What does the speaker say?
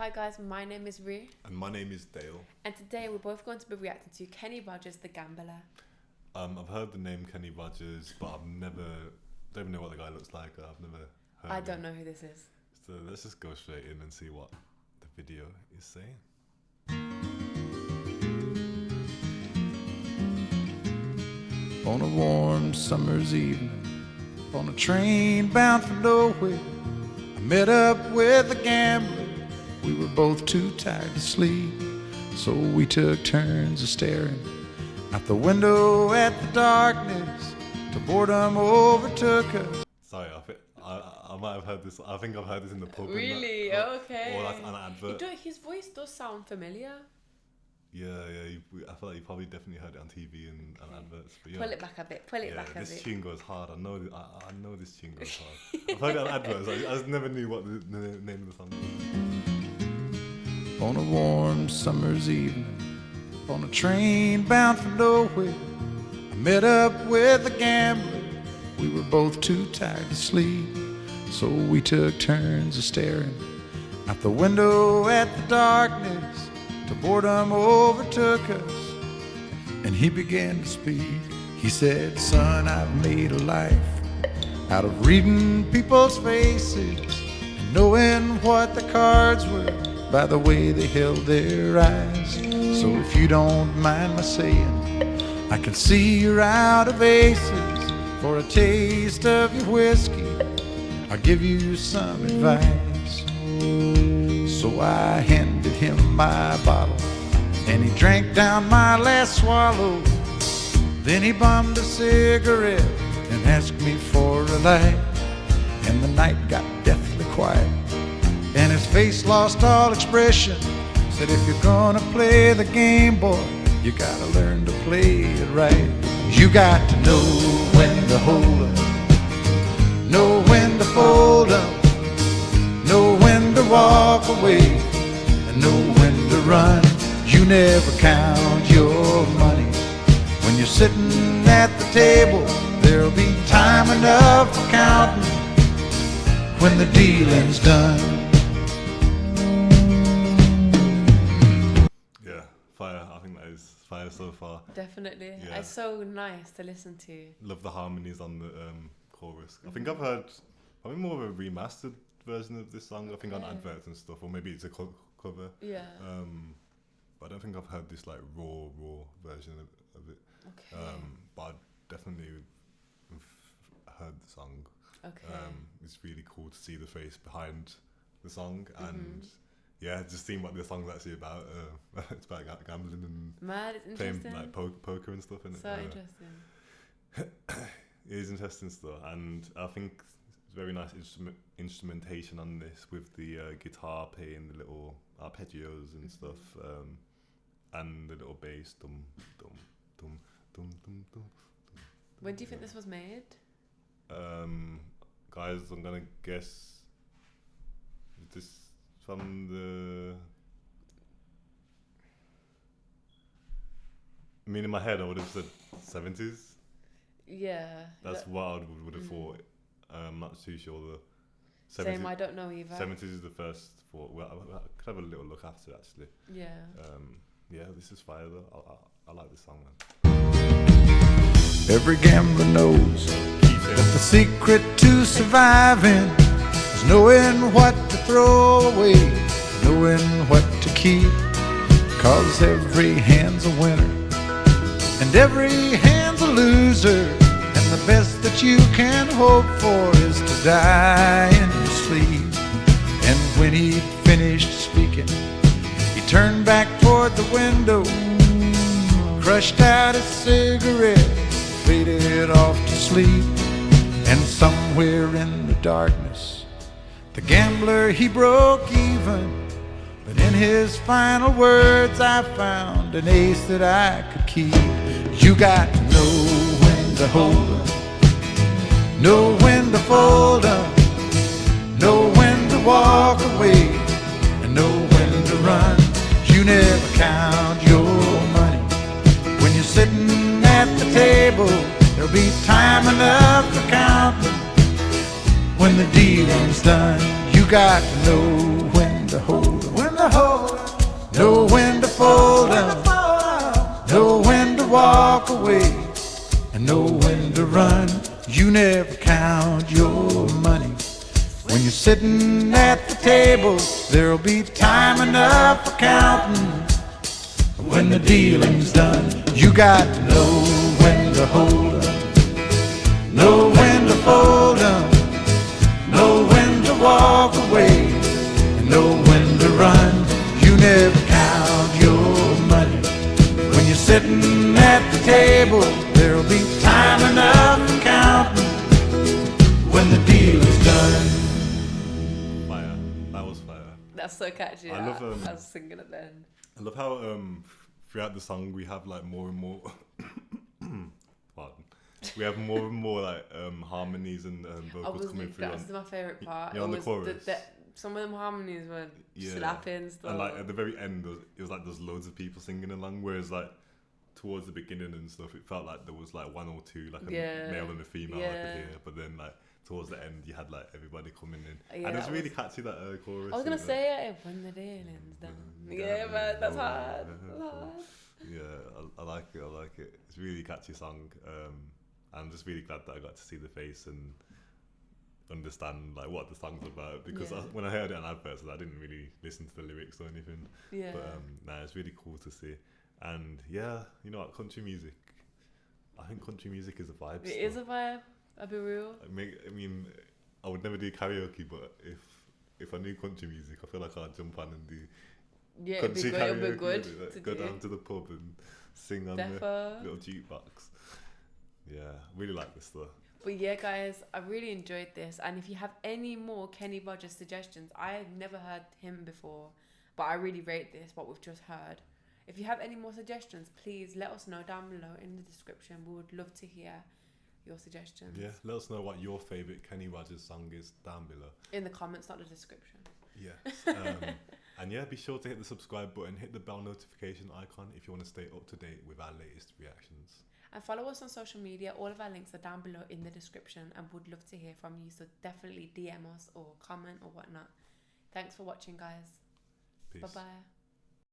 Hi guys, my name is Rue. And my name is Dale. And today we're both going to be reacting to Kenny Rogers, the Gambler. I've heard the name Kenny Rogers, but don't even know what the guy looks like. I've never heard I don't know who this is. So let's just go straight in and see what the video is saying. On a warm summer's evening, on a train bound for nowhere, I met up with a gambler. We were both too tired to sleep, so we took turns of staring out the window at the darkness till boredom overtook us. Sorry, I might have heard this. I think I've heard this in the pub. Really? Okay. Or like an advert. His voice does sound familiar. Yeah. I feel like you probably definitely heard it on TV and adverts. But yeah. Pull it back a bit. This tune goes hard. I know this tune goes hard. I've heard it on adverts. I just never knew what the name of the song was. On a warm summer's evening, on a train bound for nowhere, I met up with a gambler. We were both too tired to sleep, so we took turns of staring out the window at the darkness till boredom overtook us. And he began to speak. He said, "Son, I've made a life out of reading people's faces and knowing what the cards were by the way they held their eyes. So if you don't mind my saying, I can see you're out of aces. For a taste of your whiskey, I'll give you some advice." So I handed him my bottle, and he drank down my last swallow. Then he bummed a cigarette and asked me for a light. And the night got deathly quiet, and his face lost all expression. Said, "If you're gonna play the game, boy, you gotta learn to play it right. You got to know when to hold up, know when to fold up, know when to walk away, and know when to run. You never count your money when you're sitting at the table. There'll be time enough for counting when the dealing's done." Fire. I think that is fire so far. Definitely. Yeah. It's so nice to listen to. Love the harmonies on the chorus. I think I've heard probably more of a remastered version of this song. I think on adverts and stuff, or maybe it's a cover. Yeah. But I don't think I've heard this like raw version of it. Okay. But I definitely heard the song. Okay. It's really cool to see the face behind the song and. Yeah, just seeing what the song's actually about. It's about gambling and Mad, it's playing interesting. like poker and stuff. So interesting. It is interesting stuff, and I think it's very nice instrumentation on this with the guitar playing the little arpeggios and stuff, and the little bass. Dum dum dum dum dum dum. When do you think this was made? Guys, I'm gonna guess this. From in my head, I would have said 70s. Yeah. That's what I would have thought. I'm not too sure. The 70s, Same, I don't know either. 70s is the first thought. Well, I could have a little look after actually. Yeah. This is fire though. I like this song, man. Every gambler knows that the secret to surviving is knowing what to throw away, knowing what to keep. 'Cause every hand's a winner and every hand's a loser, and the best that you can hope for is to die in your sleep. And when he'd finished speaking, he turned back toward the window, crushed out his cigarette, faded off to sleep. And somewhere in the darkness, the gambler, he broke even. But in his final words, I found an ace that I could keep. You got to know when to hold up, know when to fold up, know when to walk away, and know when to run. You never count your money when you're sitting at the table. There'll be time enough for counting when the dealing's done. You got to know when to hold 'em. walk away and know when to run. You never count your money. When you're sitting at the table, there'll be time enough for counting. When the dealing's done, you got to know when to hold up, know when to fold up, know when to walk away, and know when to run. You never count your money. When you're sitting at the table, there'll be time enough for counting. When the deal is done. Fire. That was fire. That's so catchy. I love, I was singing at the end. I love how throughout the song we have like more and more pardon. We have more and more like harmonies and vocals coming through. That's my favourite part. On the chorus. Some of them harmonies were slapping stuff. And like at the very end, it was like there's loads of people singing along. Whereas like towards the beginning and stuff, it felt like there was like one or two, like a male and a female I could hear. But then like towards the end, you had like everybody coming in, and it's really catchy, that chorus. I was gonna say it when the dealing's done. Yeah, man, that's hard. Yeah, I like it. I like it. It's a really catchy song. I'm just really glad that I got to see the face and understand like what the song's about, because when I heard it on adverts, I didn't really listen to the lyrics or anything. Yeah. But it's really cool to see. And yeah, you know what, country music. I think country music is a vibe. It is a vibe. I'll be real. I mean, I would never do karaoke, but if I knew country music, I feel like I'd jump on and do country karaoke. It'd be good. Like, go down to the pub and sing on the little jukebox. Yeah, really like this stuff. But yeah, guys, I really enjoyed this. And if you have any more Kenny Rogers suggestions, I have never heard him before, but I really rate this, what we've just heard. If you have any more suggestions, please let us know down below in the description. We would love to hear your suggestions. Yeah, let us know what your favourite Kenny Rogers song is down below. In the comments, not the description. Yes. And yeah, be sure to hit the subscribe button, hit the bell notification icon if you want to stay up to date with our latest reactions. And follow us on social media. All of our links are down below in the description, and would love to hear from you. So definitely DM us or comment or whatnot. Thanks for watching, guys. Peace. Bye-bye.